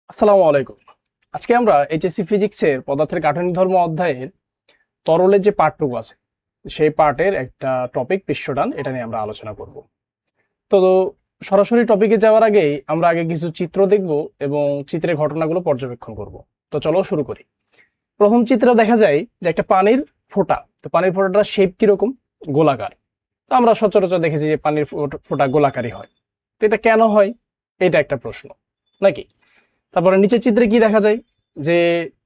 আসসালামু আলাইকুম। আজকে আমরা এইচএসসি ফিজিক্সের পদার্থের গাঠনিক ধর্ম অধ্যায়ের তরলের যে পার্টটুকু আছে সেই পার্টের একটা টপিক পৃষ্ঠটান, এটা নিয়ে আমরা আলোচনা করব। তো সরাসরি টপিকে যাওয়ার আগেই আমরা আগে কিছু চিত্র দেখব এবং চিত্রের ঘটনাগুলো পর্যবেক্ষণ করব। তো চলো শুরু করি। প্রথম চিত্রে দেখা যায় যে একটা পানির ফোঁটা। তো পানির ফোঁটাটার শেপ কিরকম? গোলাকার। তো আমরা সচরাচর দেখেছি যে পানির ফোঁটা গোলাকারই হয়। তো এটা কেন হয়? এটা একটা প্রশ্ন নাকি? তারপরে নিচের চিত্রে কি দেখা যায় যে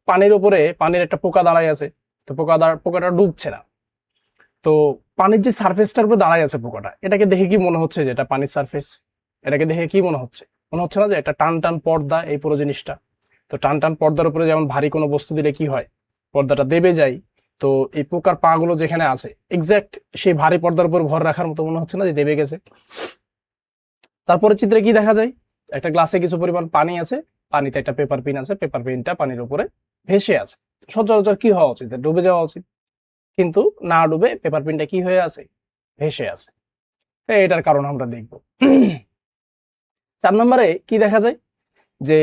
পানির উপরে পানির একটা পোকা দাঁড়ায় আছে। তো পোকাটা ডুবছে না। তো পানির যে সারফেসটার উপরে দাঁড়ায় আছে পোকাটা, এটাকে দেখে কি মনে হচ্ছে যে এটা পানির সারফেস? এটাকে দেখে কি মনে হচ্ছে? মনে হচ্ছে না যে এটা টান টান পর্দা, এই পুরো জিনিসটা? তো টান টান পর্দার উপরে যেমন ভারী কোনো বস্তু দিলে কি হয়, পর্দাটা দেবে যায়। তো এই পোকার পা গুলো যেখানে আছে এক্সাক্ট সেই ভারী পর্দার উপর ভর রাখার মতো মনে হচ্ছে না যে দেবে গেছে? তারপরে চিত্রে কি দেখা যায়? একটা গ্লাসে কিছু পরিমাণ পানি আছে, পানিতে একটা পেপার পিন আছে, পেপার পিনটা পানির উপরে ভেসে আছে। সচরাচর কি হওয়া উচিত? ডুবে যাওয়া উচিত, কিন্তু না ডুবে পেপার পিনটা কি হয়ে আছে? ভেসে আছে। তো এটার কারণ আমরা দেখব। 4 নম্বরে কি দেখা যায় যে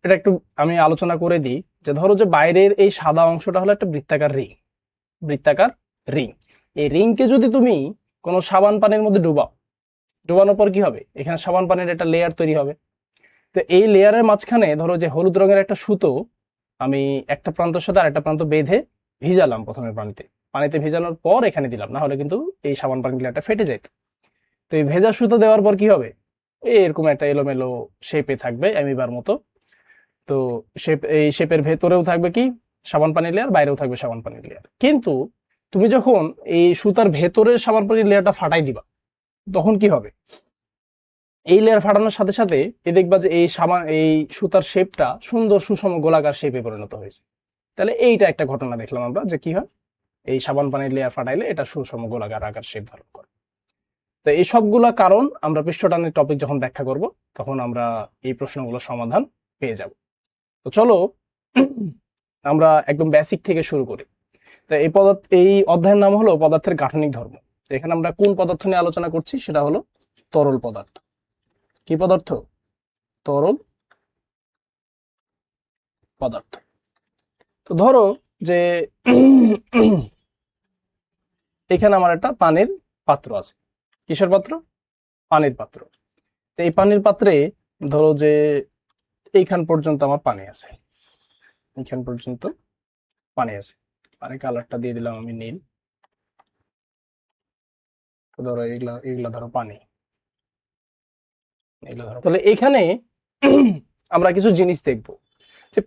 এটা একটু আমি আলোচনা করে দিই যে ধরো যে বাইরের এই সাদা অংশটা হলো একটা বৃত্তাকার রিং। বৃত্তাকার রিং। এই রিংকে যদি তুমি কোনো সাবান পানির মধ্যে ডুবানোর পর কি হবে? এখানে সাবান পানির একটা লেয়ার তৈরি হবে। তো এই লেয়ারের মাঝখানে ধরো যে হলুদ রঙের একটা সুতো আমি একটা প্রান্তের সাথে আরেকটা প্রান্ত বেঁধে ভিজালাম প্রথমে পানিতে। পানিতে ভিজানোর পর এখানে দিলাম, না হলে কিন্তু এই সাবান পানির লেয়ারটা ফেটে যেত। তো এই ভেজা সুতো দেওয়ার পর কি হবে? এরকম একটা এলোমেলো শেপে থাকবে অ্যামিবার মতো। তো এই শেপের ভেতরেও থাকবে কি? সাবান পানির লেয়ার, বাইরেও থাকবে সাবান পানির লেয়ার। কিন্তু তুমি যখন এই সুতার ভেতরে সাবান পানির লেয়ারটা ফাটাই দিবা, তখন কি হবে? এই লেয়ার ফাটানোর সাথে সাথে দেখবা যে এই সুতার শেপটা সুন্দর সুষম গোলাকার শেপে পরিণত হয়েছে। তাহলে এইটা একটা ঘটনা দেখলাম আমরা, যে কি হয়, এই সাবান পানির লেয়ার ফাটাইলে এটা সুষম গোলাকার আকার শেপ ধারণ করে। তো এই সবগুলা কারণ আমরা পৃষ্ঠটানের টপিক যখন ব্যাখ্যা করব তখন আমরা এই প্রশ্নগুলোর সমাধান পেয়ে যাব। তো চলো আমরা একদম বেসিক থেকে শুরু করি। তো এই অধ্যায়ের নাম হলো পদার্থের গাঠনিক ধর্ম। তো এখানে আমরা কোন পদার্থ নিয়ে আলোচনা করছি? সেটা হলো তরল পদার্থ। কি পদার্থ? তরল পদার্থ। তো ধরো যে এখানে আমার একটা পানির পাত্র আছে। কিসের পাত্র? পানির পাত্র। তো এই পানির পাত্রে ধরো যে এইখান পর্যন্ত আমার পানি আছে, এইখান পর্যন্ত পানি আছে। পানির কালারটা দিয়ে দিলাম আমি নীল। তো ধরো এগুলা এগুলা ধরো পানি, এগুলা ধরো। তাহলে এখানে আমরা কিছু জিনিস দেখবো যে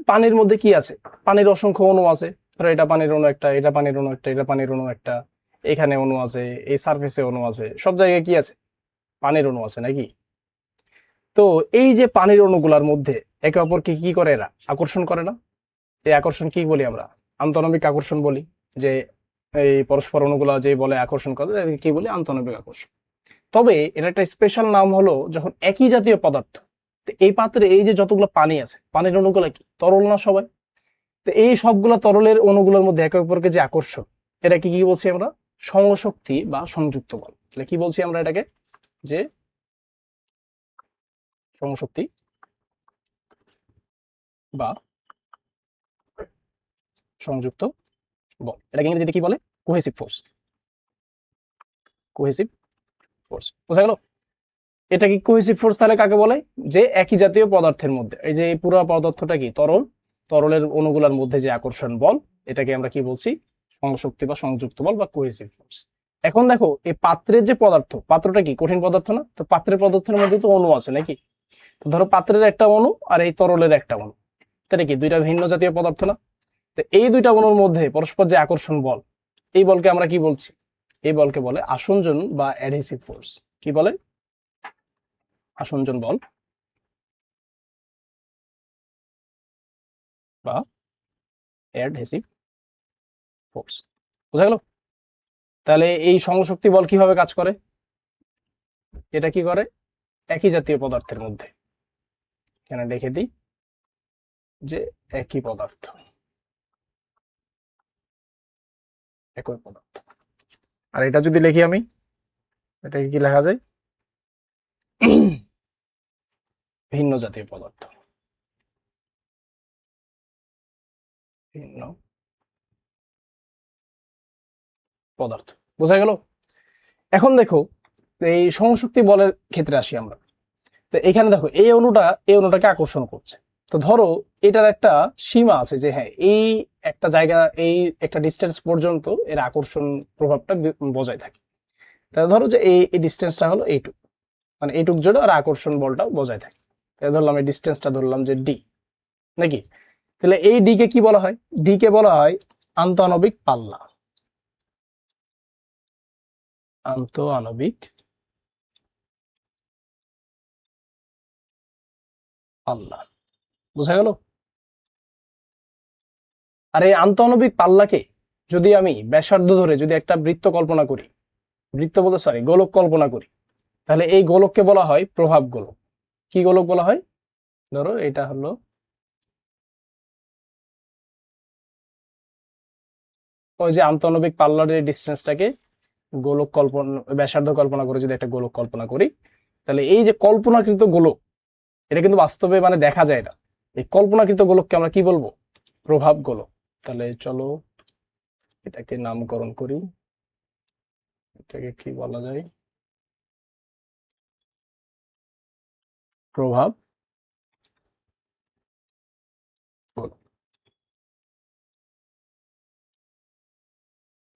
পানির মধ্যে কি আছে। পানির অসংখ্য অণু আছে। ধরো এটা পানির অণু একটা, এটা পানির অণু একটা, এটা পানির অণু একটা, এখানে অণু আছে, এই সারফেসে অণু আছে, সব জায়গায় কি আছে? পানির অণু আছে নাকি? তো এই যে পানির অণুগুলার মধ্যে একে অপরকে কি করে? এরা আকর্ষণ করে না? এই আকর্ষণ কি বলি আমরা? আন্তঃনবিক আকর্ষণ বলি। যে এই পরস্পর অণুগুলা যে বলে আকর্ষণ করে, এটাকে কি বলি? আন্তঃনবিক আকর্ষণ। তবে এটা একটা স্পেশাল নাম হলো যখন একই জাতীয় পদার্থ, তো এই পাত্রে এই যে যতগুলো পানি আছে, পানির অণুগুলা কি তরল না সবাই? তো এই সবগুলা তরলের অণুগুলোর মধ্যে একে অপরকে যে আকর্ষণ, এটা কি কি বলছি আমরা? সমশক্তি বা সংযুক্ত বল। তাহলে কি বলছি আমরা এটাকে? যে সমশক্তি বা সংযুক্ত বল। এটাকে ইংরেজিতে কি বলে? Cohesive force. কোহেসিভ ফোর্স, বোঝা গেল? এটা কি কোহেসিভ ফোর্স তাহলে কাকে বলে? যে একই জাতীয় পদার্থের মধ্যে, এই যে পুরো পদার্থটা কি তরল, তরলের অণুগুলোর মধ্যে যে আকর্ষণ বল, এটাকে আমরা কি বলছি? সংশক্তি বা সংযুক্ত বল বা কোহেসিভ ফোর্স। এখন দেখো এই পাত্রের যে পদার্থ, পাত্রটা কি কঠিন পদার্থ না? তো পাত্রের পদার্থের মধ্যে তো অণু আছে নাকি? তো ধরো পাত্রের একটা অণু আর এই তরলের একটা অণু, তাহলে কি দুইটা ভিন্ন জাতীয় পদার্থ না? তো এই দুইটা অণুর মধ্যে পরস্পর যে আকর্ষণ বল, এই বলকে আমরা কি বলছি? এই বলকে বলে আসঞ্জন বা অ্যাডহেসিভ ফোর্স। কি বলে? আসঞ্জন বল বা অ্যাডহেসিভ ফোর্স। বোঝা গেল? তাহলে এই সংশক্তি বল কিভাবে কাজ করে? এটা কি করে? একই জাতীয় পদার্থের মধ্যে, এখানে লিখে দিই যে একই পদার্থ, একই পদার্থ। আর এটা যদি লিখি আমি, এটাকে কি লেখা যায়? ভিন্ন জাতীয় পদার্থ। ভিন্ন পদার্থ। বোঝা গেল? এখন দেখো এই সহশক্তি বলের ক্ষেত্রে আসি আমরা। তো এখানে দেখো এই অণুটাকে আকর্ষণ করছে। তো ধরো এটার একটা সীমা আছে যে হ্যাঁ এই একটা জায়গা, এই একটা ডিস্টেন্স পর্যন্ত এর আকর্ষণ প্রভাবটা বজায় থাকে। তাহলে ধরো যে এই ডিস্টেন্সটা হলো এইটুক, মানে এইটুক জুড়ে আর আকর্ষণ বলটাও বজায় থাকে। তাহলে ধরলাম এই ডিস্টেন্সটা ধরলাম যে ডি, নাকি? তাহলে এই ডি কে কি বলা হয়? ডি কে বলা হয় আন্তঃআণবিক পাল্লা। আন্তঃআণবিক পাল্লা। বোঝা গেল? আর এই আন্তঃআণবিক পাল্লাকে যদি আমি ব্যাসার্ধ ধরে যদি একটা বৃত্ত কল্পনা করি, বৃত্ত বলতে সরি গোলক কল্পনা করি, তাহলে এই গোলককে বলা হয় প্রভাব গোলক। কি গোলক বলা হয়? ধরো এটা হলো ওই যে আন্তঃআণবিক পাল্লার এই ডিস্টেন্সটাকে গোলক কল্পনা, ব্যাসার্ধ কল্পনা করে যদি একটা গোলক কল্পনা করি, তাহলে এই যে কল্পনাকৃত গোলক, এটা কিন্তু বাস্তবে মানে দেখা যায় না। এই কল্পনাকৃত গোলককে আমরা কি বলবো? প্রভাব গোলক। তাহলে চলো এটাকে নামকরণ করি, এটাকে কি বলা যায়? প্রভাব গোলক।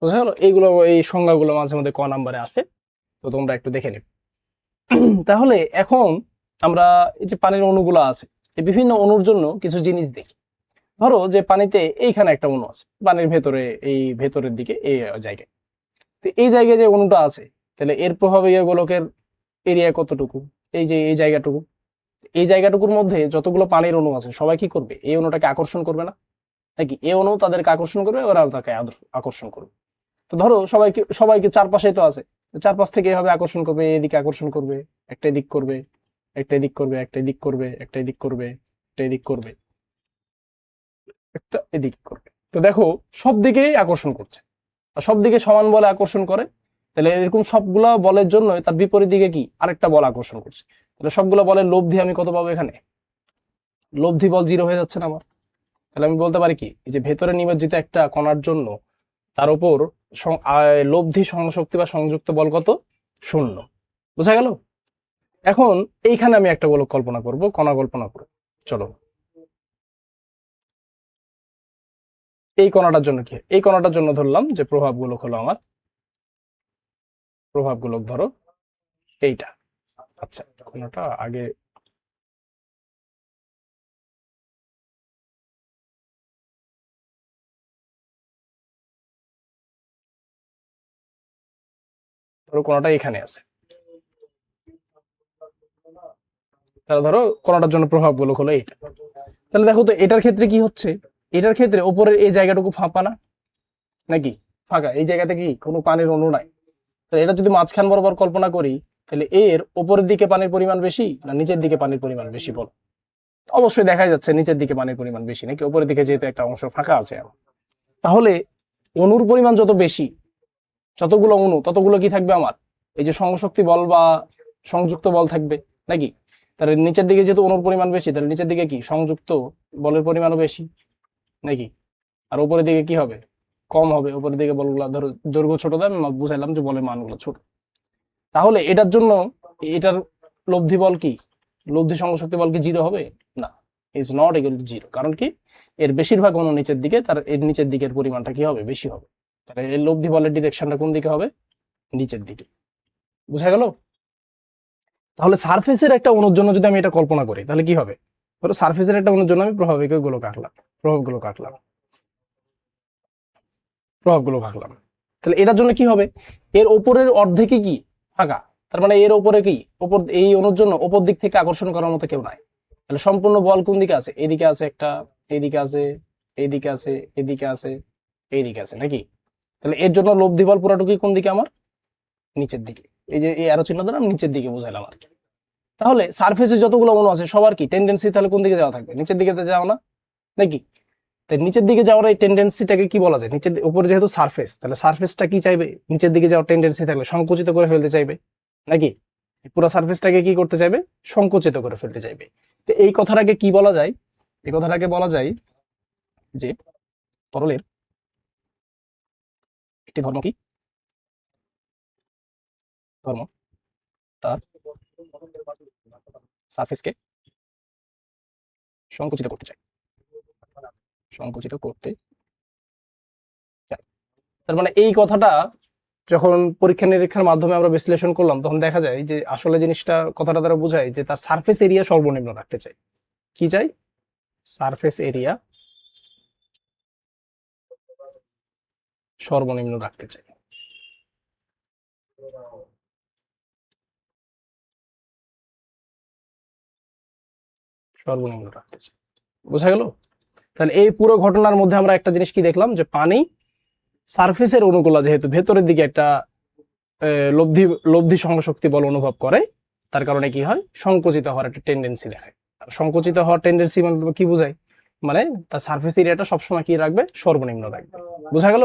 বোঝা গেল? এইগুলো এই সংজ্ঞাগুলো মাঝে মধ্যে ক নাম্বারে আসে, তো তোমরা একটু দেখে নিবে। তাহলে এখন আমরা এই যে পানির অণুগুলো আছে, এই বিভিন্ন অণুর জন্য কিছু জিনিস দেখি। ধরো যে পানিতে এইখানে একটা অণু আছে, পানির ভেতরে এই ভেতরের দিকে এই জায়গায়। তো এই জায়গায় যে অণুটা আছে, তাহলে এর প্রভাবে এই গোলকের এরিয়া কতটুকু? এই যে এই জায়গাটুকু, এই জায়গাটুকুর মধ্যে যতগুলো পানির অণু আছে সবাই কি করবে? এই অণুটাকে আকর্ষণ করবে না, নাকি? এই অণু তাদেরকে আকর্ষণ করবে, ওরা তাকে আকর্ষণ করবে। তো ধরো সবাইকে সবাইকে চারপাশে তো আছে, চারপাশ থেকে এভাবে আকর্ষণ করবে, এদিকে আকর্ষণ করবে, একটা এদিক করবে, একটা এদিক করবে, একটা এদিক করবে, একটা এদিক করবে, একটা এদিক করবে, একটা এদিক করবে। তো দেখো সব দিকেই আকর্ষণ করছে, আর সব দিকে সমান বলে আকর্ষণ করে। তাহলে এরকম সবগুলা বলের জন্য তার বিপরীত দিকে কি আরেকটা বল আকর্ষণ করছে। তাহলে সবগুলা বলের লব্ধি আমি কত পাবো? এখানে লব্ধি বল 0 হয়ে যাচ্ছে না আমার? তাহলে আমি বলতে পারি কি, এই যে ভেতরে নিমজ্জিত একটা কণার জন্য তার উপর লব্ধি সংশক্তি বা সংযুক্ত বল কত? 0। বোঝা গেল? এখন এইখানে আমি একটা গোলক কল্পনা করব, কণা কল্পনা করব। চলো এই কণাটার জন্য কি, এই কণাটার জন্য ধরলাম যে প্রভাব গোলক হলো আমার প্রভাব গোলক, ধরো এইটা। আচ্ছা কণাটা আগে ধরো কণাটা এখানে আছে, তাহলে ধরো কণাটার জন্য প্রভাব গোলক হলো এইটা। তাহলে দেখো তো এটার ক্ষেত্রে কি হচ্ছে? এটার ক্ষেত্রে ওপরের এই জায়গাটুকু ফাঁপা না, নাকি? ফাঁকা, এই জায়গাতে কি কোনো পানির অণু নাই। তাহলে এটা যদি মাঝখান বরাবর কল্পনা করি, তাহলে এর ওপরের দিকে পানির পরিমাণ বেশি না নিচের দিকে পানির পরিমাণ বেশি বল? অবশ্যই দেখা যাচ্ছে নিচের দিকে পানির পরিমাণ বেশি, নাকি? উপরের দিকে যেহেতু একটা অংশ ফাঁকা আছে। তাহলে অণুর পরিমাণ যত বেশি, যতগুলো অণু ততগুলো কি থাকবে আমার? এই যে সংশক্তি বল বা সংযুক্ত বল থাকবে, নাকি? তাহলে নিচের দিকে যেহেতু অণুর পরিমাণ বেশি, তাহলে নিচের দিকে কি সংযুক্ত বলের পরিমাণও বেশি, নাকি? আর উপরের দিকে কি হবে? কম হবে। উপরের দিকে বলগুলো ধরো দৈর্ঘ্য ছোট দেয়, আমি বুঝাইলাম যে বলের মানগুলো ছোট। তাহলে এটার জন্য এটার লব্ধি বল কি, লব্ধি সংশক্তি বল কি 0 হবে? না, ইজ নট ইকুয়াল টু 0। কারণ কি, এর বেশিরভাগ অণু নিচের দিকে, তার এর নিচের দিকের পরিমাণটা কি হবে? বেশি হবে। তাহলে এর লব্ধি বলের ডিরেকশনটা কোন দিকে হবে? নিচের দিকে। বুঝা গেল? তাহলে সারফেসের একটা অণুর জন্য যদি আমি এটা কল্পনা করি, তাহলে কি হবে? ধরো সারফেসের একটা অণুর জন্য আমি প্রভাবিক গোলক আঁকলাম, প্রভাবগুলো আঁকলাম, প্রভাবগুলো আঁকলাম। তাহলে এটার জন্য কি হবে? এর ওপরের অর্ধেকে কি ফাঁকা, তার মানে এর ওপরে কি, ওপর এই অণুর জন্য ওপর দিক থেকে আকর্ষণ করার মতো কেউ নাই। তাহলে সম্পূর্ণ বল কোন দিকে আছে? এইদিকে আছে একটা, এইদিকে আছে, এইদিকে আছে, এদিকে আছে, এইদিকে আছে, নাকি? তাহলে এর জন্য লব্ধি বল পুরাটুকুই কোন দিকে আমার? নিচের দিকে। এই যে এই অ্যারো চিহ্ন দ্বারা আমি নিচের দিকে বোঝাইলাম আর কি। তাহলে সারফেসে যতগুলো অণু আছে সবার কি টেন্ডেন্সি তাহলে কোন দিকে যাওয়া থাকবে? নিচের দিকে তো যাও না, নাকি? তাই নিচের দিকে যাওয়ার এই টেন্ডেন্সিটাকে কি বলা যায়? নিচের উপরে যেহেতু সারফেস, তাহলে সারফেসটা কি চাইবে? নিচের দিকে যাওয়ার টেন্ডেন্সি থাকলে সংকুচিত করে ফেলতে চাইবে, নাকি? পুরো সারফেসটাকে কি করতে চাইবে? সংকুচিত করে ফেলতে চাইবে। তো এই কথাটাকে কি বলা যায়? এই কথাটাকে বলা যায় যে তরলের একটি ধর্ম কি? ধর্ম তার সারফেসকে সংকুচিত করতে চায়, সংকুচিত করতে চায়। তার মানে এই কথাটা যখন পরীক্ষা নিরীক্ষার মাধ্যমে আমরা বিশ্লেষণ করলাম, তখন দেখা যায় যে আসলে জিনিসটা কথাটা দ্বারা বোঝায় যে তার সারফেস এরিয়া সর্বনিম্ন রাখতে চাই। কি চাই? সারফেস এরিয়া সর্বনিম্ন রাখতে চাই। সর্বনিম্ন রাখতে চাই, বোঝা গেল? তাহলে এই পুরো ঘটনার মধ্যে আমরা একটা জিনিস কি দেখলাম, যে পানি সারফেসের অনুকূলা যেহেতু ভেতরের দিকে একটা লব্ধি লব্ধি সংশক্তি বল অনুভব করে, তার কারণে কি হয়, সংকুচিত হওয়ার একটা টেন্ডেন্সি দেখায়। আর সংকুচিত হওয়ার টেন্ডেন্সি মানে কি বোঝায়, মানে তার সারফেস এরিয়াটা সবসময় কি রাখবে, সর্বনিম্ন রাখবে। বোঝা গেল?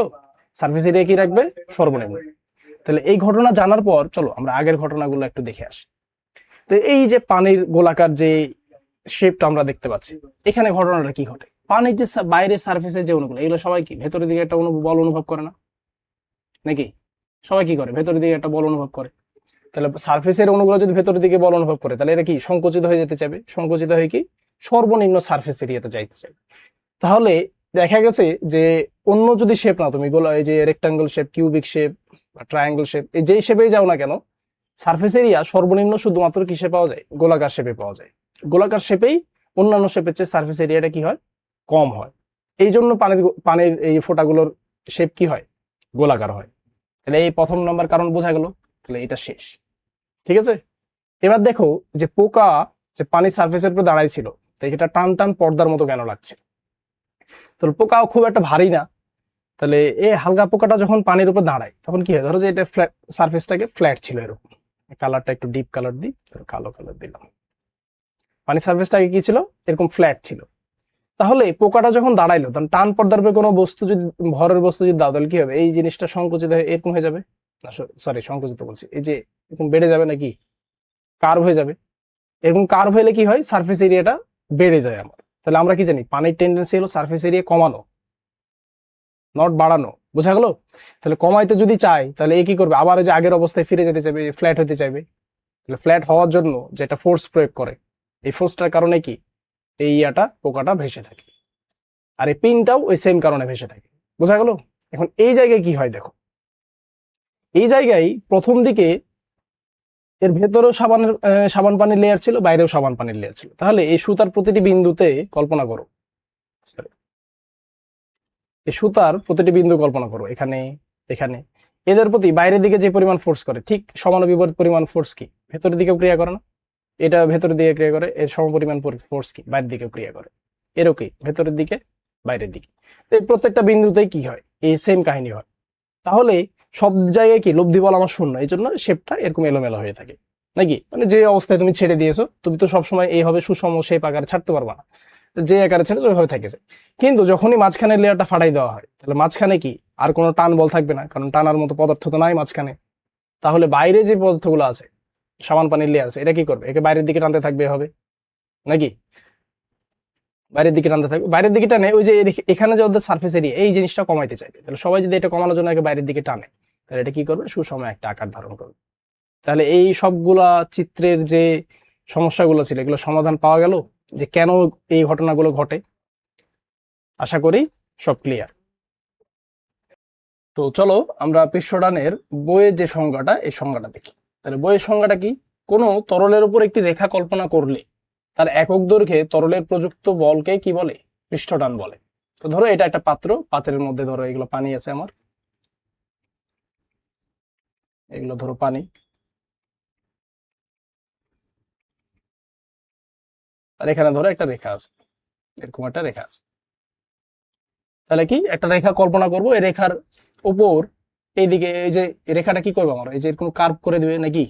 সারফেস এরিয়া কি রাখবে, সর্বনিম্ন। তাহলে এই ঘটনা জানার পর চলো আমরা আগের ঘটনাগুলো একটু দেখে আসি। তো এই যে পানির গোলাকার যে শেপটা আমরা দেখতে পাচ্ছি, এখানে ঘটনাটা কি ঘটে, পানির যে বাইরের সারফেসের যে অনুকূল, এগুলো সবাই কি ভেতরের দিকে একটা বল অনুভব করে না নাকি? সবাই কি করে, ভেতরের দিকে একটা বল অনুভব করে। তাহলে সারফেসের অণুগুলো যদি ভেতরের দিকে বল অনুভব করে, তাহলে এটা কি সংকুচিত হয়ে যেতে চাইবে, সংকুচিত হয়ে কি সর্বনিম্ন সারফেস এরিয়াতে যাইতে চাইবে। তাহলে দেখা গেছে যে অন্য যদি শেপ না, তুমি গোলা এই যে রেক্টাঙ্গল শেপ, কিউবিক শেপ বা ট্রায়াঙ্গেল শেপ, এই যেই শেপেই যাও না কেন, সারফেস এরিয়া সর্বনিম্ন শুধুমাত্র কিসে পাওয়া যায়, গোলাকার শেপে পাওয়া যায়। গোলাকার শেপেই অন্যান্য শেপের চেয়ে সারফেস এরিয়াটা কি হয়, কম হয়। এই জন্য পানির পানির এই ফোঁটাগুলোর শেপ কি হয়, গোলাকার হয়। তাহলে এই প্রথম নাম্বার কারণ বোঝা গেল। তাহলে এটা শেষ, ঠিক আছে। এবার দেখো যে পোকা যে পানির সারফেসের উপর দাঁড়াই ছিল, তো এটা টান টান পর্দার মতো কেন লাগছে? তাহলে পোকাও খুব একটা ভারী না। তাহলে এই হালকা পোকাটা যখন পানির উপর দাঁড়ায়, তখন কি হয়, ধরো যে এটা ফ্ল্যাট, সারফেসটাকে ফ্ল্যাট ছিল এরকম, কালারটা একটু ডিপ কালার দিই, কালো কালার দিলাম। পানির সারফেসটাকে কি ছিল, এরকম ফ্ল্যাট ছিল। তাহলে পোকাটা যখন দাঁড়াইলো, তখন টান পর্দার উপরে কোনো বস্তু যদি, ভরের বস্তু যদি দাও, তাহলে কি হবে, এই জিনিসটা সংকুচিত হয়ে এরকম হয়ে যাবে। সরি, সংকুচিত বলছি, এই যে এরকম বেড়ে যাবে নাকি, কার্ভ হয়ে যাবে। এরকম কার্ভ হলে কি হয়, সারফেস এরিয়াটা বেড়ে যায় আমার। তাহলে আমরা কি জানি, পানির টেন্ডেন্সি হলো সারফেস এরিয়া কমানো, নট বাড়ানো। বোঝা গেল? তাহলে কমাইতে যদি চাই, তাহলে এ কি করবে, আবার ওই যে আগের অবস্থায় ফিরে যেতে চাইবে, ফ্ল্যাট হতে চাইবে। তাহলে ফ্ল্যাট হওয়ার জন্য যেটা ফোর্স প্রয়োগ করে, এই ফোর্সটার কারণে কি এই ইয়াটা, পোকাটা ভেসে থাকে। আর এই পিনটাও ওই সেম কারণে ভেসে থাকে। বোঝা গেল? এখন এই জায়গায় কি হয় দেখো, এই জায়গায় প্রথম দিকে এর ভেতরেও সাবান পানির লেয়ার ছিল, বাইরেও সাবান পানির লেয়ার ছিল। তাহলে এই সুতার প্রতিটি বিন্দুতে কল্পনা করো, সরি, এই সুতার প্রতিটি বিন্দু কল্পনা করো, এখানে এখানে, এদের প্রতি বাইরের দিকে যে পরিমাণ ফোর্স করে, ঠিক সমান বিপরীত পরিমাণ ফোর্স কি ভেতরের দিকেও ক্রিয়া করে না? এটা ভেতরের দিকে ক্রিয়া করে, এর সম পরিমাণ ফোর্স কি বাইরের দিকেও ক্রিয়া করে, এরও কি ভেতরের দিকে বাইরের দিকে। তো এই প্রত্যেকটা বিন্দুতেই কি হয়, এই সেম কাহিনী হয়। তাহলে সব জায়গায় কি লব্ধি বল আমার শূন্য, এই জন্য শেপটা এরকম এলোমেলো হয়ে থাকে নাকি, মানে যে অবস্থায় তুমি ছেড়ে দিয়েছো, তুমি তো সবসময় এইভাবে সুষম শেপ আকারে ছাড়তে পারবা না, যে আকারে ছেড়েছো ওইভাবে থেকেছে। কিন্তু যখনই মাঝখানে লেয়ারটা ফাটাই দেওয়া হয়, তাহলে মাঝখানে কি আর কোনো টান বল থাকবে না, কারণ টানার মতো পদার্থ তো নাই মাঝখানে। তাহলে বাইরে যে পদার্থগুলো আছে, সাবান পানির লেয়ার আছে, এটা কি করবে, একে বাইরের দিকে টানতে থাকবে হবে নাকি, বাইরের দিকে টানতে থাকবে। বাইরের দিকে টানে, ওই যে এখানে যে ওদের সার্ফেস এরিয়া, এই জিনিসটা কমাইতে চাইবে। তাহলে সবাই যদি এটা কমানোর জন্য একে বাইরের দিকে টানে, তাহলে এটা কি করবে, সুষম একটা আকার ধারণ করবে। তাহলে এই সবগুলা চিত্রের যে সমস্যাগুলো ছিল, এগুলো সমাধান পাওয়া গেল, যে কেন এই ঘটনাগুলো ঘটে। আশা করি সব ক্লিয়ার। তো চলো আমরা পৃষ্ঠটানের বইয়ের যে সংজ্ঞাটা, এই সংজ্ঞাটা দেখি। তাহলে বইয়ের সংজ্ঞাটা কি, কোনো তরলের উপর একটি রেখা কল্পনা করলে তার একক দৈর্ঘ্যে তরলের প্রযুক্ত বলকে কি বলে, পৃষ্ঠটান বলে। তো ধরো এটা একটা পাত্র, পাত্রের মধ্যে ধরো এগুলো পানি আছে আমার, এগুলো ধরো পানি, আর এখানে ধরো একটা রেখা আছে, এরকম একটা রেখা আছে। তাহলে কি একটা রেখা কল্পনা করব, এই রেখার উপর এইদিকে এই যে রেখাটা কি করবে আমার, এই যে এরকম কার্ভ করে দিবে নাকি,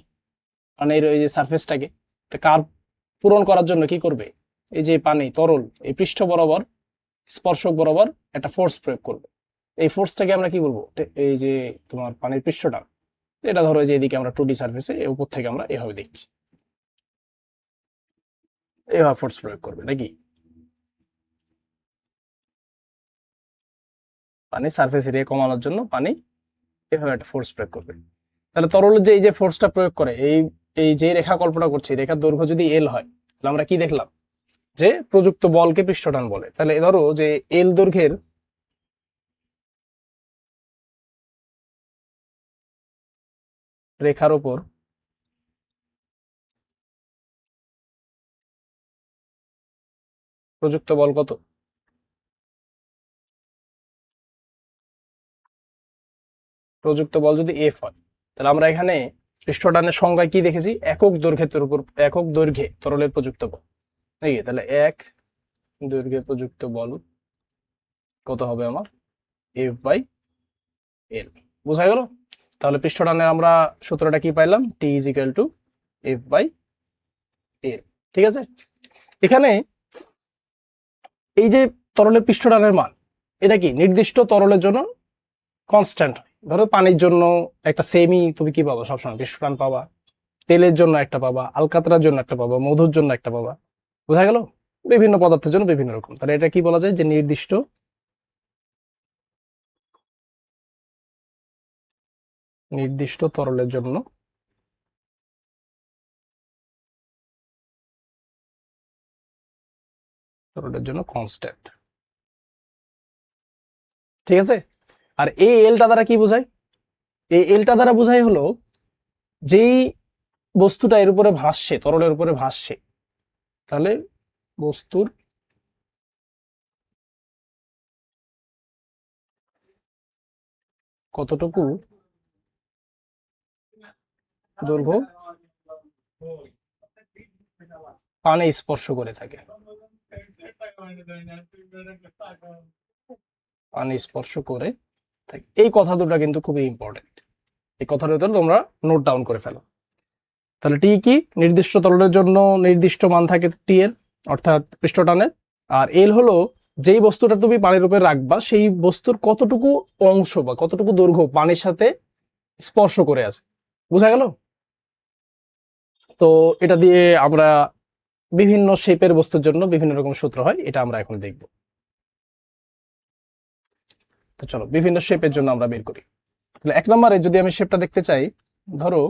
মানে এই যে সারফেসটাকে কার্ভ পূরণ করার জন্য কি করবে, এই যে পানি তরল এই পৃষ্ঠ বরাবর স্পর্শক বরাবর একটা ফোর্স প্রয়োগ করবে। এই ফোর্সটাকে আমরা কি বলবো, এই যে তোমার পানির পৃষ্ঠটা, এটা ধরো যে এদিকে আমরা 2D সারফেসে উপর থেকে আমরা এভাবে দেখছি, এভাবে ফোর্স প্রয়োগ করবে নাকি। পানি সারফেস এরিয়া কমানোর জন্য পানি এভাবে একটা ফোর্স প্রয়োগ করবে। তাহলে তরলের যে এই যে ফোর্সটা প্রয়োগ করে, এই এই যে রেখা কল্পনা করছি, রেখার দৈর্ঘ্য যদি এল হয়, তাহলে আমরা কি দেখলাম যে প্রযুক্ত বলকে পৃষ্ঠটান বলে। তাহলে ধরো যে এল দৈর্ঘ্যের রেখার উপর প্রযুক্ত বল কত? প্রযুক্ত বল যদি এফ হয়, তাহলে আমরা এখানে পৃষ্ঠটানের সংজ্ঞায় কি দেখেছি? একক দৈর্ঘ্যে তরলের প্রযুক্ত বল নাকি? তাহলে এক দৈর্ঘ্যে প্রযুক্ত বল কত হবে আমার? F by L. বোঝা গেল? তাহলে পৃষ্ঠটানের আমরা সূত্রটা কি পাইলাম? T is equal to F by L. ঠিক আছে, এখানে এই যে তরলের পৃষ্ঠটানের মান, এটা কি নির্দিষ্ট তরলের জন্য কনস্ট্যান্ট হয়। ধরো পানির জন্য একটা সেমি তুমি কি পাবা? সবসময় পৃষ্ঠটান পাবা। তেলের জন্য একটা পাবা, আলকাতরার জন্য একটা পাবা, মধুর জন্য একটা পাবা। বোঝা গেল? বিভিন্ন পদার্থের জন্য বিভিন্ন রকম। তাহলে এটা কি বলা যায়? যে নির্দিষ্ট তরলের জন্য কনস্ট্যান্ট। ঠিক আছে, আর এই এলটা দ্বারা কি বোঝায়? এই এলটা দ্বারা বোঝায় হলো যেই বস্তুটা এর উপরে ভাসছে, তরলের উপরে ভাসছে, তাহলে বস্তুর কতটুকু দৈর্ঘ্য পানি স্পর্শ করে থাকে, পানি স্পর্শ করে থাকে। এই কথা দুটো কিন্তু খুবই ইম্পর্টেন্ট। এই কথাটা তোমরা নোট ডাউন করে ফেলো। তাহলে টি কি? নির্দিষ্ট তরলের জন্য নির্দিষ্ট মান থাকে টি এর, অর্থাৎ পৃষ্ঠটানের। আর এল হলো যেই বস্তুটা তুমি পানির উপরে রাখবা, সেই বস্তুর কতটুকু অংশ বা কতটুকু দৈর্ঘ্য পানির সাথে স্পর্শ করে আছে। বোঝা গেল? তো এটা দিয়ে আমরা বিভিন্ন শেপের বস্তুর জন্য বিভিন্ন রকম সূত্র হয়, এটা আমরা এখন দেখব। তো চলো বিভিন্ন শেপের জন্য আমরা বের করি। তাহলে এক নম্বরে যদি আমি শেপটা দেখতে চাই, ধরো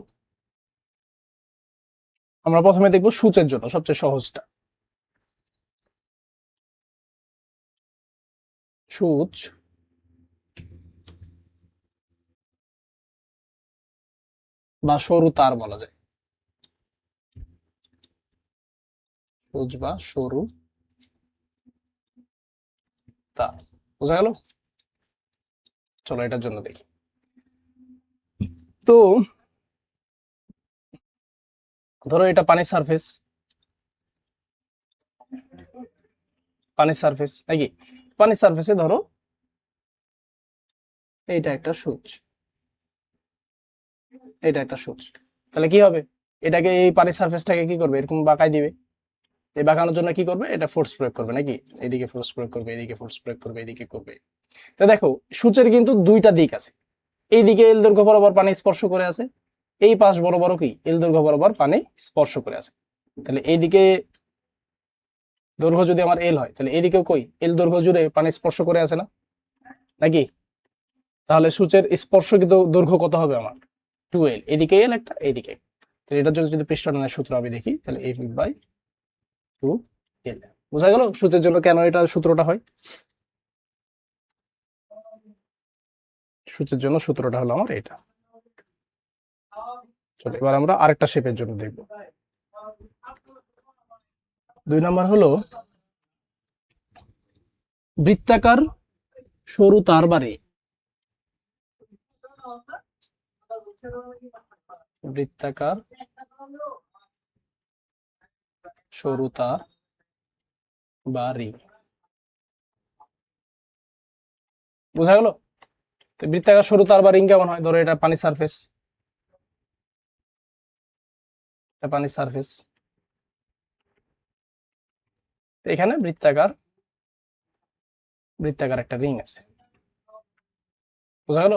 আমরা প্রথমে দেখব সূচের জন্য সবচেয়ে সহজটা। সূচ বা সরু তার বলা যায়, সূচ বা সরু তার। বোঝা গেল? চলো এটার জন্য দেখি। তো ধরো এটা পানির সারফেস, নাকি? পানির সারফেসে ধরো এইটা একটা সূচ, এটা একটা সূচ। তাহলে কি হবে? এটাকে এই পানির সারফেসটাকে কি করবে? এরকম বাঁকাই দিবে। এই বাঁকানোর জন্য কি করবে? এটা ফোর্স প্রয়োগ করবে, নাকি? এদিকে ফোর্স প্রয়োগ করবে, এদিকে ফোর্স প্রয়োগ করবে, এদিকে করবে। তো দেখো সূচের কিন্তু দুইটা দিক আছে। এইদিকে এল দৈর্ঘ্য বরাবর পানি স্পর্শ করে আছে, এই পাশ বরাবর কি এল দৈর্ঘ্য বরাবর পানি স্পর্শ করে আছে। তাহলে এইদিকে দৈর্ঘ্য যদি আমার এল হয়, তাহলে এদিকেও কই এল দৈর্ঘ্য জুড়ে পানি স্পর্শ করে আছে না, নাকি? তাহলে সূচের স্পর্শকৃত দৈর্ঘ্য কত হবে আমার? 2l। এদিকে এল একটা, এদিকে। তাহলে এটার জন্য যদি পৃষ্ঠটানের সূত্র আমি দেখি, তাহলে এফ বাই 2l। বোঝা গেল সূচের জন্য কেন এটা সূত্রটা হয়? সূচের জন্য সূত্রটা হলো আমার এটা। চলো এবার আমরা আরেকটা শেপের জন্য দেখব। 2 নাম্বার হলো বৃত্তাকার সরু তার বা রে। বৃত্তাকার সরু তার বা রিং। বোঝা গেল? বৃত্তাকার সরু তার বা রিং কেমন হয়? ধরো এটা পানির সারফেস, এটা পানির সারফেস, এখানে বৃত্তাকার একটা রিং আছে। বোঝা গেল?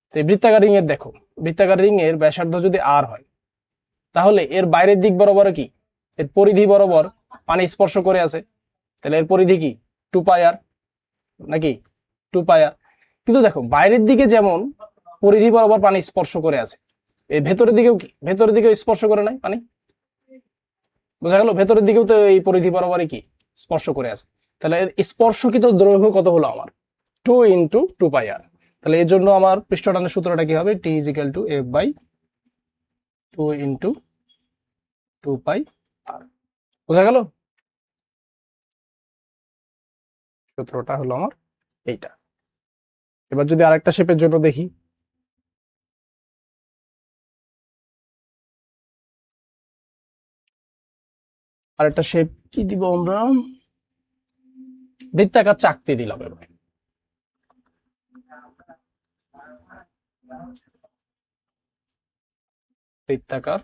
তো এই বৃত্তাকার রিং এর দেখো, বৃত্তাকার রিং এর ব্যাসার্ধ যদি আর হয়, তাহলে এর বাইরের দিক বরাবর কি এর পরিধি বরাবর পানি স্পর্শ করে আছে, তাহলে এর পরিধি কি 2 পাই আর, নাকি? 2 পাই আর। কিন্তু দেখো বাইরের দিকে যেমন পরিধি বরাবর পানি স্পর্শ করে আছে, এই ভেতরের দিকেও কি ভেতরের দিকেও স্পর্শ করে নাই পানি? বোঝা গেল? ভেতরের দিকেও তো এই পরিধি বরাবরই কি স্পর্শ করে আছে। তাহলে এর স্পর্শকৃত দৈর্ঘ্য কত হলো আমার? 2 ইন্টু 2 পাই আর। তাহলে এর জন্য আমার পৃষ্ঠটানের সূত্রটা কি হবে? T is equal to F by 2 into 2 pi R. বোঝা গেল? সূত্রটা হলো আমার এইটা। এবার যদি আরেকটা শেপের জন্য দেখি, আরেকটা শেপ কি দিব আমরা? বৃত্তাকার চাকতি দিলাম এবার। বৃত্তাকার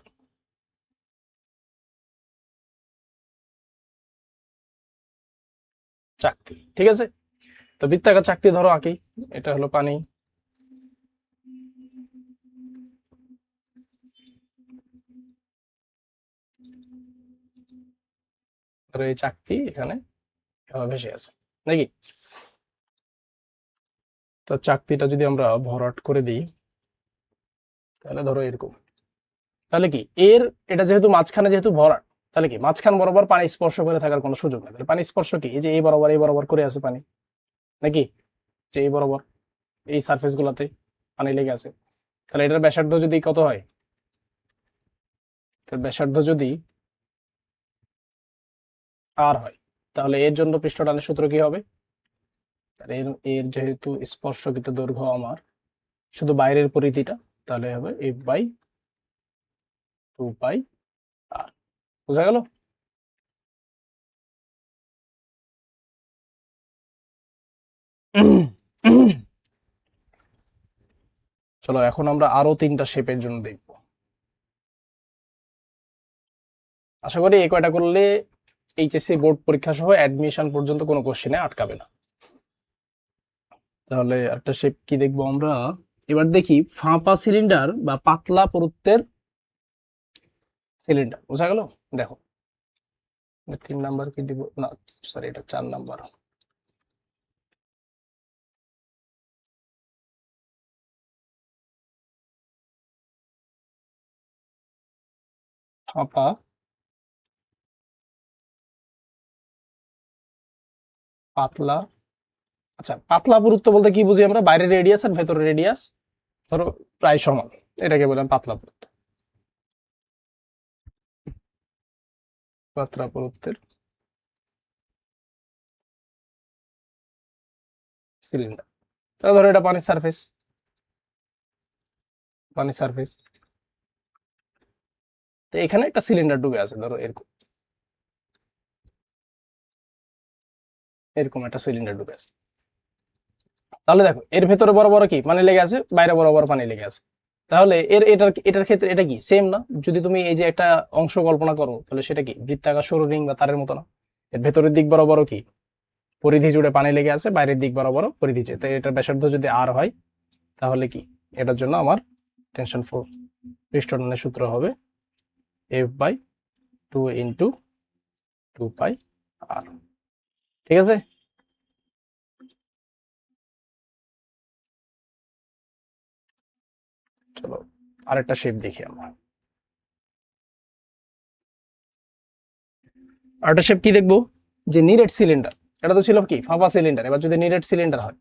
চাকতি, ঠিক আছে। তো বৃত্তাকার চাকতি ধরো আঁকি, এটা হলো পানি, ধরো এই চাকতি এখানে ভেসে আছে নাকি। তো চাকতিটা যদি আমরা ভরাট করে দিই তাহলে ধরো এরকম, তাহলে কি এর এটা যেহেতু মাঝখানে যেহেতু ভরাট, তাহলে কি মাঝখান বরাবর পানি স্পর্শ করে থাকার কোনো সুযোগ নেই। তাহলে পানি স্পর্শ কি এই যে এই বরাবর করে আছে পানি নাকি, যে এই বরাবর এই সারফেস গুলাতে পানি লেগে আছে। তাহলে এটার ব্যাসার্ধ যদি কত হয়, এটার ব্যাসার্ধ যদি আর হয়, তাহলে এর জন্য পৃষ্ঠটানের সূত্র কি হবে? তাহলে এর এর যেহেতু স্পর্শকৃত দৈর্ঘ্য আমার শুধু বাইরের পরিধিটা, তাহলে হবে এফ বাই 2 পাই আর। বোঝা গেল? চলো এখন আমরা আরো 3টা শেপের জন্য দেখব। আশা করি এই কয়টা করলে এইচএসসি বোর্ড পরীক্ষা সহ অ্যাডমিশন পর্যন্ত কোনো কোশ্চেনে আটকাবে না। তাহলে একটা শেপ কি দেখবো আমরা? এবার দেখি ফাঁপা সিলিন্ডার বা পাতলা পুরুত্বের সিলিন্ডার। বোঝা গেল? দেখো 3 নাম্বার কি দিব না, সরি এটা 4 নাম্বার। ফাঁপা পাতলা, আচ্ছা পাতলা পুরুত্ব বলতে কি বুঝি আমরা? বাইরের রেডিয়াস আর ভেতরের রেডিয়াস ধরো প্রায় সমান, এটাকে বললাম পাতলা পুরুত্ব। পাতলা পুরুত্বের সিলিন্ডার। তাহলে ধরো এটা পানির সারফেস, পানির সারফেস, তো এখানে একটা সিলিন্ডার ডুবে আছে ধরো এরকম, এরকম একটা সিলিন্ডার ডুবে আছে। তাহলে দেখো এর ভেতরে বড় বড় কি পানি লেগে আছে, বাইরে বড় বড় পানি লেগে আছে। তাহলে এটার ক্ষেত্রে এটা কি সেম না? যদি তুমি এই যে একটা অংশ কল্পনা করো তাহলে সেটা কি বৃত্তাকার সরু রিং বা তারের মতো না? এর ভেতরের দিক বরাবর কি পরিধি জুড়ে পানি লেগে আছে, বাইরের দিক বরাবর পরিধি জুড়ে। তাই এটার ব্যাসার্ধ যদি আর হয় তাহলে কি এটার জন্য আমার টেনশন ফোর পৃষ্ঠটানের সূত্র হবে এফ বাই 2 ইন্টু 2 পাই আর। ঠিক আছে? চলো আরেকটা শেপ দেখি আমরা। আরেকটা শেপ কি দেখবো? যে নিরেট সিলিন্ডার, এটা তো ছিল কি ফাঁপা সিলিন্ডার, এবার যদি নিরেট সিলিন্ডার হয়,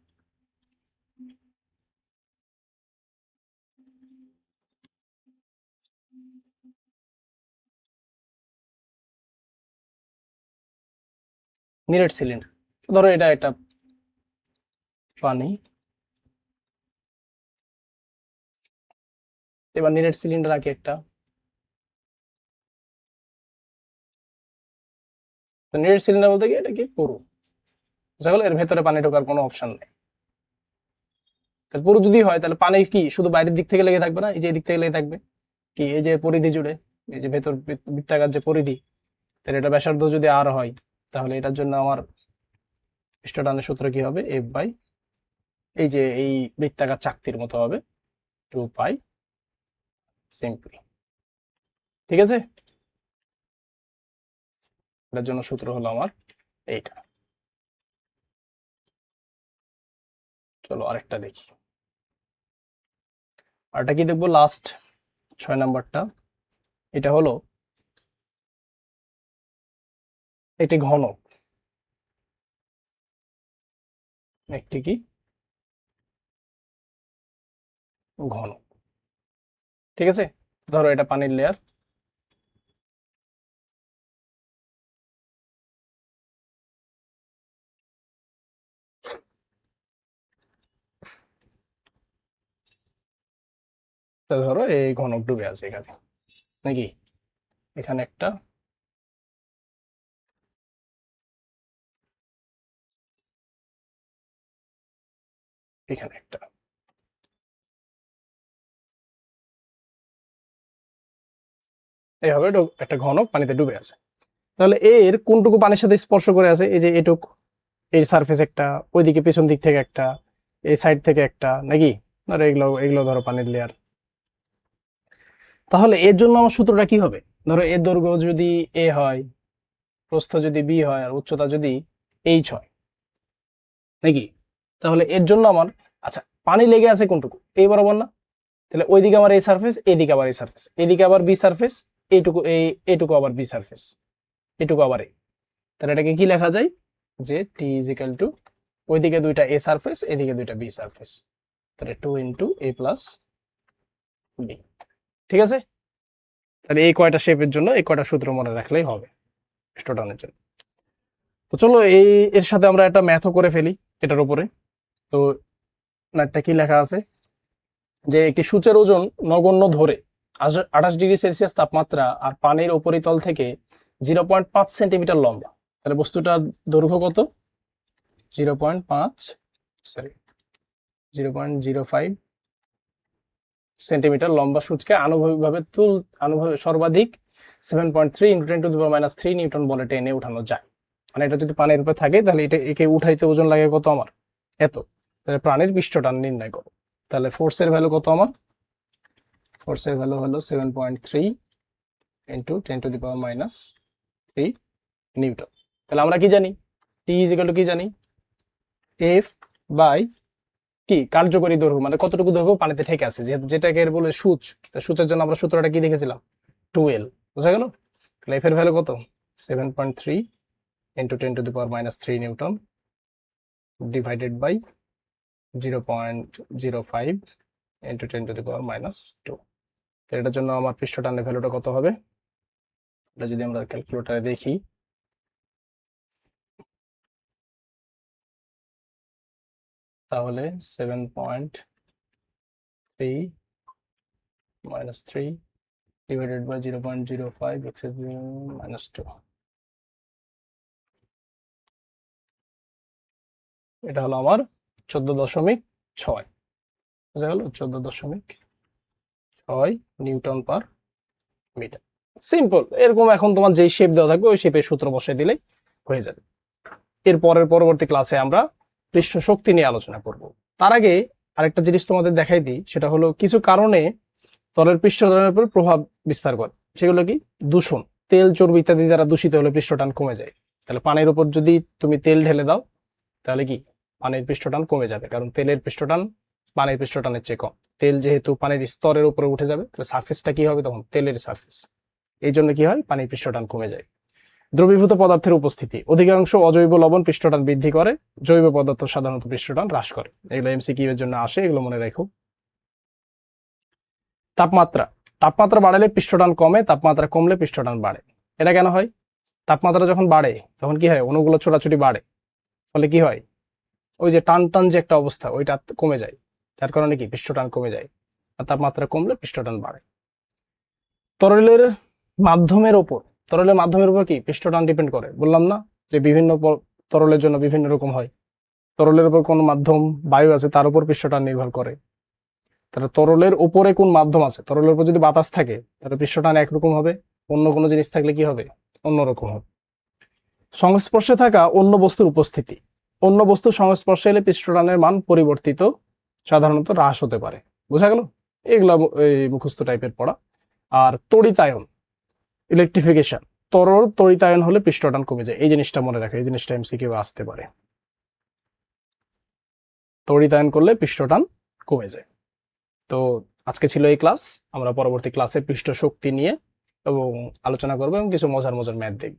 নিরেট সিলিন্ডার ধরো এটা একটা পানি, এবার নিরেট সিলিন্ডার আঁকি একটা। তো নিরেট সিলিন্ডার বলতে কি এটা কি পুরো, বুঝা গেল? এর ভেতরে পানি ঢোকার কোনো অপশন নেই। তাহলে পুরো যদি হয় তাহলে পানি কি শুধু বাইরের দিক থেকে লেগে থাকবে না, এই যে দিক থেকে লেগে থাকবে কি এই যে পরিধি জুড়ে, এই যে ভেতর বৃত্তাকার যে পরিধি, তাহলে এটা ব্যাসার্ধ যদি আর হয় তাহলে এটার জন্য আমার পৃষ্ঠটানের সূত্র কি হবে? এফ বাই এই যে এই বৃত্তাকার চাকতির মতো হবে 2 পাই সিম্পলি। ঠিক আছে? এটার জন্য সূত্র হলো আমার এইটা। চলো আরেকটা দেখি। আরেকটা কি দেখবো, লাস্ট 6 নাম্বারটা। এটা হলো একটি ঘনক, একটি কি ঘনক, ঠিক আছে। ধরো এটা পানির লেয়ার, ধরো এই ঘনক ডুবে আছে এখানে নাকি, এখানে একটা, এখানে একটা, এইভাবে একটা ঘনক পানিতে ডুবে আছে। তাহলে এর কোনটুকু পানির সাথে স্পর্শ করে আছে, এই যে এটুক, এই সারফেস একটা, ওইদিকে পেছন দিক থেকে একটা, এই সাইড থেকে একটা, নাকি। ধরো এগুলো এগুলো ধরো পানির লেয়ার। তাহলে এর জন্য আমার সূত্রটা কি হবে, ধরো এর দৈর্ঘ্য যদি এ হয়, প্রস্থ যদি বি হয়, আর উচ্চতা যদি এইচ হয়, নাকি। তাহলে এর জন্য আমার, আচ্ছা পানি লেগে আছে কোনটুকু, এই বরাবর না। তাহলে ওইদিকে আমার এই সারফেস, এইদিকে আবার এই সারফেস, এদিকে আবার বি সারফেস, এইটুকু এইটুকু আবার বি সারফেস, এটুকু আবার এই। তাহলে এটাকে কি লেখা যায়, যে টি ইজ ইকাল টু, ওইদিকে দুইটা এ সারফেস, এদিকে দুইটা বি সারফেস, তাহলে 2 ইন্টু এ প্লাস বি, ঠিক আছে। তাহলে এই কয়টা শেপের জন্য এই কয়টা সূত্র মনে রাখলেই হবে স্টোটানের জন্য। তো চলো এর সাথে আমরা একটা ম্যাথও করে ফেলি এটার উপরে। তো ম্যাথটা কি লেখা আছে, যে একটি সূচের ওজন নগণ্য ধরে 28 ডিগ্রি সেলসিয়াস তাপমাত্রা আর পানির উপরিতল থেকে 0.5 সেন্টিমিটার লম্বা। তাহলে বস্তুটার দৈর্ঘ্য কত, 0.05 সেন্টিমিটার লম্বা সূচকে আনুভূমিকভাবে সর্বাধিক 7.3 × 10⁻³ নিউটন বলে টেনে উঠানো যায়। মানে এটা যদি পানির উপরে থাকে তাহলে এটা একে উঠাইতে ওজন লাগে কত আমার, এত। তাহলে প্রাণীর পৃষ্ঠটান নির্ণয় করো। তাহলে ফোর্সের ভ্যালু কত আমার, ফোর্সের ভ্যালু হলো 7.3 × 10⁻³ নিউটন। তাহলে আমরা কি জানি, টি ইজ ইকুয়াল টু কি জানি, এফ বাই কি কার্যকরী দৈর্ঘ্য, মানে কতটুকু দৈর্ঘ্য পানিতে ঠেকে আছে, যেহেতু যেটাকে বলে সূচ। সূচের জন্য আমরা সূত্রটা কি দেখেছিলাম, 2L, বুঝা গেল। তাহলে এফ এর ভ্যালু কত, 7.3 × 10⁻³ নিউটন ডিভাইডেড বাই 0.05 × 10⁻²। তো এটার জন্য আমার পৃষ্ঠটানের ভ্যালুটা কত হবে, এটা যদি আমরা ক্যালকুলেটরে দেখি, তাহলে 7.3 - 3 divided by 0.05 x - 2, এটা হলো আমার 14.6, বুঝা গেল, 14.6 নিউটন পার মিটার। সিম্পল, এরকম এখন তোমার যেই শেপ দেওয়া থাকবে ওই শেপের সূত্র বসাই দিলেই হয়ে যাবে। এর পরবর্তী ক্লাসে আমরা পৃষ্ঠ শক্তি নিয়ে আলোচনা করব। তার আগে আরেকটা জিনিস তোমাদের দেখাই দিই, সেটা হলো কিছু কারণে তলের পৃষ্ঠটানের উপর প্রভাব বিস্তার করে। সেগুলো কি, দূষণ, তেল চর্বি ইত্যাদি দ্বারা দূষিত হলে পৃষ্ঠটান কমে যায়। তাহলে পানির উপর যদি তুমি তেল ঢেলে দাও তাহলে কি পানির পৃষ্ঠটান কমে যাবে, কারণ তেলের পৃষ্ঠটান পানির পৃষ্ঠটানের চেয়ে কম। তেল যেহেতু পানির স্তরের উপরে উঠে যাবে, তাহলে সারফেসটা কি হবে তখন, তেলের সারফেস। এই জন্য কি হয়, পানির পৃষ্ঠটান কমে যায়। দ্রবীভূত পদার্থের উপস্থিতি, অধিকাংশ অজৈব লবণ পৃষ্ঠটান বৃদ্ধি করে, জৈব পদার্থ সাধারণত পৃষ্ঠটান হ্রাস করে। এগুলো এমসিকিউ এর জন্য আসে, এগুলো মনে রাখো। তাপমাত্রা, তাপমাত্রা বাড়লে পৃষ্ঠটান কমে, তাপমাত্রা কমলে পৃষ্ঠটান বাড়ে। এটা কেন হয়, তাপমাত্রা যখন বাড়ে তখন কি হয়, অণুগুলো ছোটাছুটি বাড়ে, ফলে কি হয়, ওই যে টান টান যে একটা অবস্থা ওইটা কমে যায়, যার কারণে কি পৃষ্ঠটান কমে যায়। আর তাপমাত্রা কমলে পৃষ্ঠটান বাড়ে। তরলের মাধ্যমের উপর, তরলের মাধ্যমের উপর কি পৃষ্ঠটান ডিপেন্ড করে, বললাম না যে বিভিন্ন তরলের জন্য বিভিন্ন রকম হয়। তরলের উপর কোন মাধ্যম বায়ু আছে তার উপর পৃষ্ঠটান নির্ভর করে। তাহলে তরলের উপরে কোন মাধ্যম আছে, তরলের উপর যদি বাতাস থাকে তাহলে পৃষ্ঠটান একরকম হবে, অন্য কোনো জিনিস থাকলে কি হবে, অন্যরকম হবে। সংস্পর্শে থাকা অন্য বস্তুর উপস্থিতি, অন্য বস্তুর সংস্পর্শে এলে পৃষ্ঠটানের মান পরিবর্তিত, সাধারণত হ্রাস হতে পারে। বোঝা গেল, এগুলা মুখস্থ টাইপের পড়া। আর তড়িতায়ন, ইলেকট্রিফিকেশন, তরল তড়িতায়ন হলে পৃষ্ঠটান কমে যায়। এই জিনিসটা মনে রাখো, এই জিনিসটা এমসিকিউ আসতে পারে। তড়িতায়ন করলে পৃষ্ঠটান কমে যায়। তো আজকে ছিল এই ক্লাস। আমরা পরবর্তী ক্লাসে পৃষ্ঠ শক্তি নিয়ে এবং আলোচনা করবো এবং কিছু মজার মজার ম্যাথ দেখব।